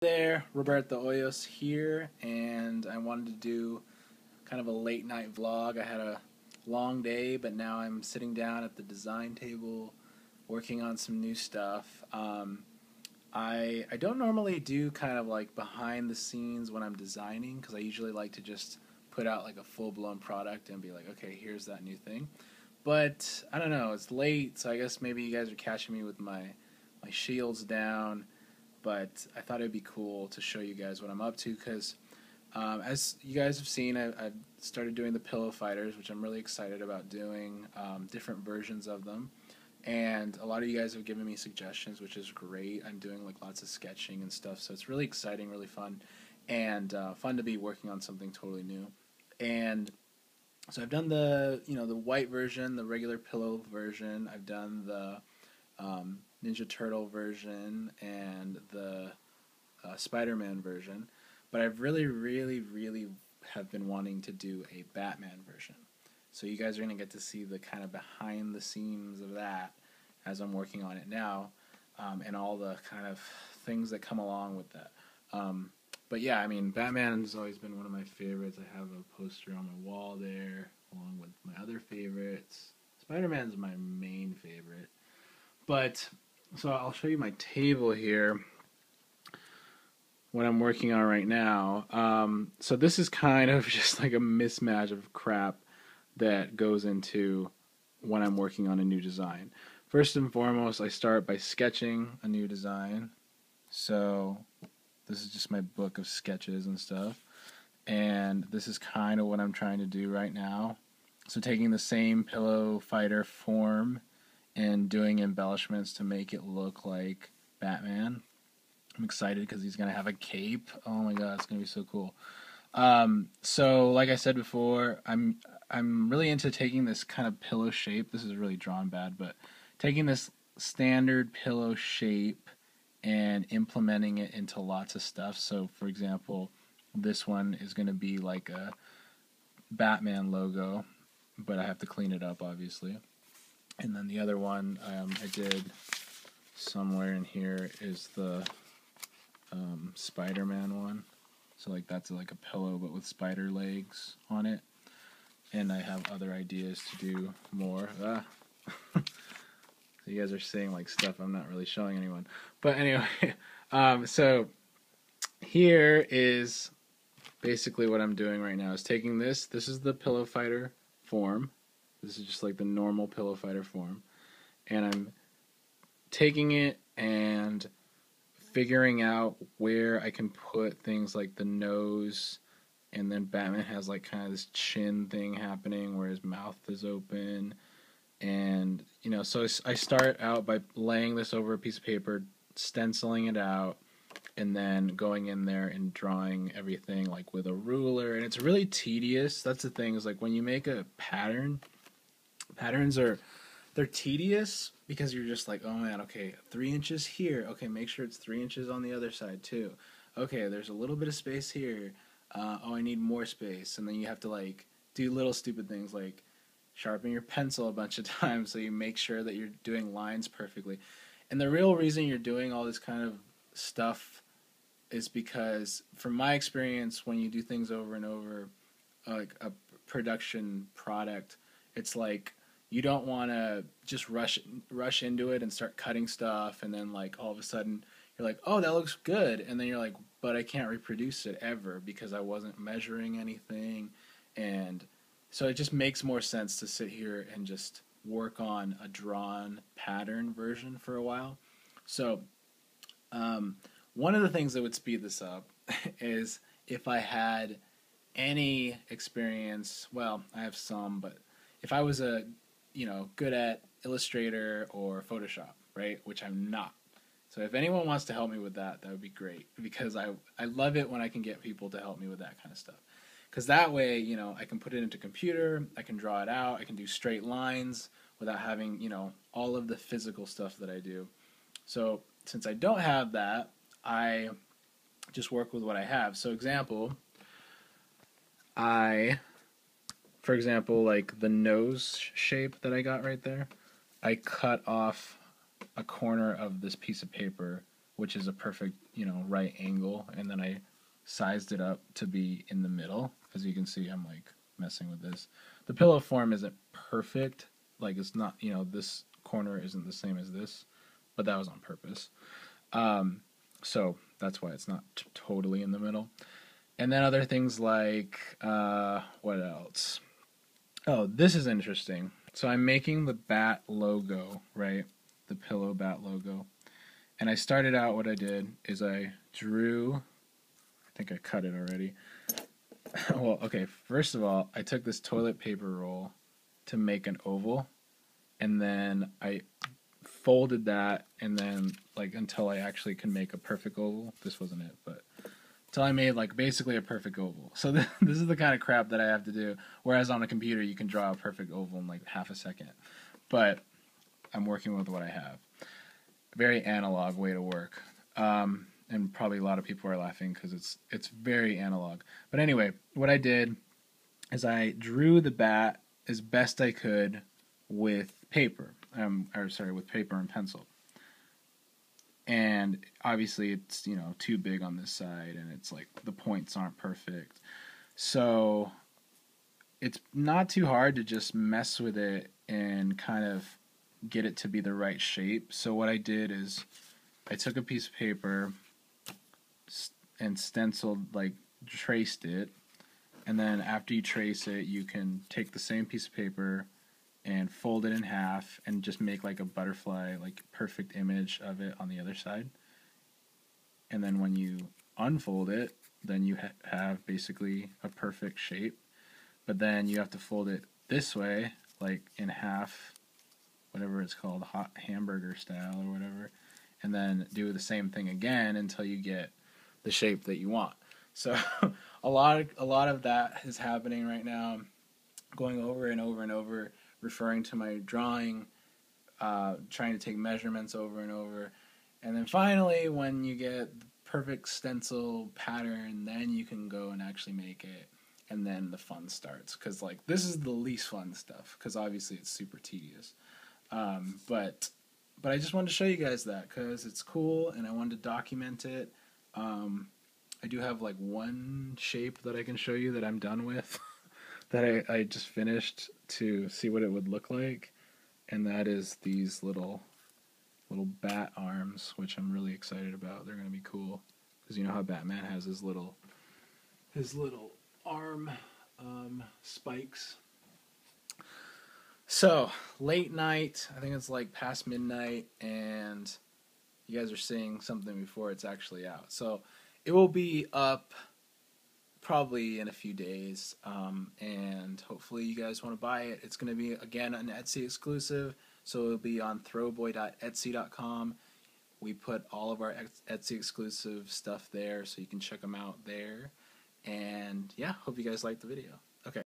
There, Roberto Hoyos here, and I wanted to do kind of a late night vlog. I had a long day, but now I'm sitting down at the design table working on some new stuff. I don't normally do kind of like behind the scenes when I'm designing because I usually like to just put out like a full blown product and be like, okay, here's that new thing. But I don't know, it's late, so I guess maybe you guys are catching me with my shields down, but I thought it'd be cool to show you guys what I'm up to because, as you guys have seen, I've started doing the pillow fighters, which I'm really excited about doing, different versions of them. And a lot of you guys have given me suggestions, which is great. I'm doing like lots of sketching and stuff, so it's really exciting, really fun, and fun to be working on something totally new. And so I've done the white version, the regular pillow version. I've done the Ninja Turtle version and the Spider-Man version, but I've really have been wanting to do a Batman version. So you guys are going to get to see the kind of behind the scenes of that as I'm working on it now, and all the kind of things that come along with that. But yeah, I mean, Batman has always been one of my favorites. I have a poster on my wall there, along with my other favorites. Spider-Man's my main favorite. But, so I'll show you my table here, what I'm working on right now. So this is kind of just like a mismatch of crap that goes into when I'm working on a new design. First and foremost, I start by sketching a new design. So this is just my book of sketches and stuff. And this is kind of what I'm trying to do right now. So taking the same pillow fighter form and doing embellishments to make it look like Batman. I'm excited because he's going to have a cape. Oh my god, it's going to be so cool. So like I said before, I'm really into taking this kind of pillow shape. This is really drawn bad, but taking this standard pillow shape and implementing it into lots of stuff. So for example, this one is going to be like a Batman logo, but I have to clean it up obviously. And then the other one I did somewhere in here is the Spider-Man one. So like that's like a pillow but with spider legs on it. And I have other ideas to do more. So you guys are seeing like stuff I'm not really showing anyone. But anyway, so here is basically what I'm doing right now is taking this. This is the pillow fighter form. This is just like the normal pillow fighter form. And I'm taking it and figuring out where I can put things like the nose, and then Batman has like kind of this chin thing happening where his mouth is open. And, so I start out by laying this over a piece of paper, stenciling it out, and then going in there and drawing everything like with a ruler. And it's really tedious. That's the thing, is like when you make a pattern, they're tedious because you're just like, oh man, okay, 3 inches here. Okay, make sure it's 3 inches on the other side too. Okay, there's a little bit of space here. Oh, I need more space. And then you have to like do little stupid things like sharpen your pencil a bunch of times so you make sure that you're doing lines perfectly. And the real reason you're doing all this kind of stuff is because, from my experience, when you do things over and over, like a production product, it's like you don't want to just rush into it and start cutting stuff, and then like all of a sudden you're like, oh, that looks good, and then you're like, but I can't reproduce it ever because I wasn't measuring anything. And so it just makes more sense to sit here and just work on a drawn pattern version for a while. So one of the things that would speed this up is if I had any experience. Well, I have some, but if I was good at Illustrator or Photoshop, right, which I'm not. So if anyone wants to help me with that, that would be great, because I love it when I can get people to help me with that kind of stuff. Because that way, I can put it into computer, I can draw it out, I can do straight lines without having, all of the physical stuff that I do. So since I don't have that, I just work with what I have. So for example, like the nose shape that I got right there, I cut off a corner of this piece of paper which is a perfect, right angle, and then I sized it up to be in the middle. As you can see, I'm like messing with this. The pillow form isn't perfect, like it's not, this corner isn't the same as this, but that was on purpose. So that's why it's not totally in the middle. And then other things like, what else? Oh, this is interesting. So I'm making the bat logo, right? The pillow bat logo. And I started out, what I did is I drew, I think I cut it already. Well, okay, first of all, I took this toilet paper roll to make an oval, and then I folded that, and then, like, until I actually can make a perfect oval. This wasn't it, but until I made, like, basically a perfect oval. So this is the kind of crap that I have to do, whereas on a computer you can draw a perfect oval in, like, half a second. But I'm working with what I have. Very analog way to work. And probably a lot of people are laughing because it's very analog. But anyway, what I did is I drew the bat as best I could with paper. With paper and pencil. And obviously it's, too big on this side, and it's like the points aren't perfect. So it's not too hard to just mess with it and kind of get it to be the right shape. So what I did is I took a piece of paper and stenciled, like, traced it, and then after you trace it, you can take the same piece of paper and fold it in half and just make like a butterfly, like perfect image of it on the other side. And then when you unfold it, then you have basically a perfect shape. But then you have to fold it this way, like in half, whatever it's called, hot hamburger style or whatever, and then do the same thing again until you get the shape that you want. So a lot of that is happening right now, going over and over and over, referring to my drawing, trying to take measurements over and over, and then finally when you get the perfect stencil pattern, then you can go and actually make it, and then the fun starts, because like this is the least fun stuff, because obviously it's super tedious. But I just wanted to show you guys that because it's cool and I wanted to document it. I do have like one shape that I can show you that I'm done with that I just finished to see what it would look like, and that is these little bat arms, which I'm really excited about. They're going to be cool because you know how Batman has his little arm spikes. So, late night, I think it's like past midnight, and you guys are seeing something before it's actually out. So, it will be up probably in a few days, and hopefully you guys want to buy it. It's going to be, again, an Etsy exclusive, so it'll be on throwboy.etsy.com. We put all of our Etsy exclusive stuff there, so you can check them out there. And, yeah, hope you guys liked the video.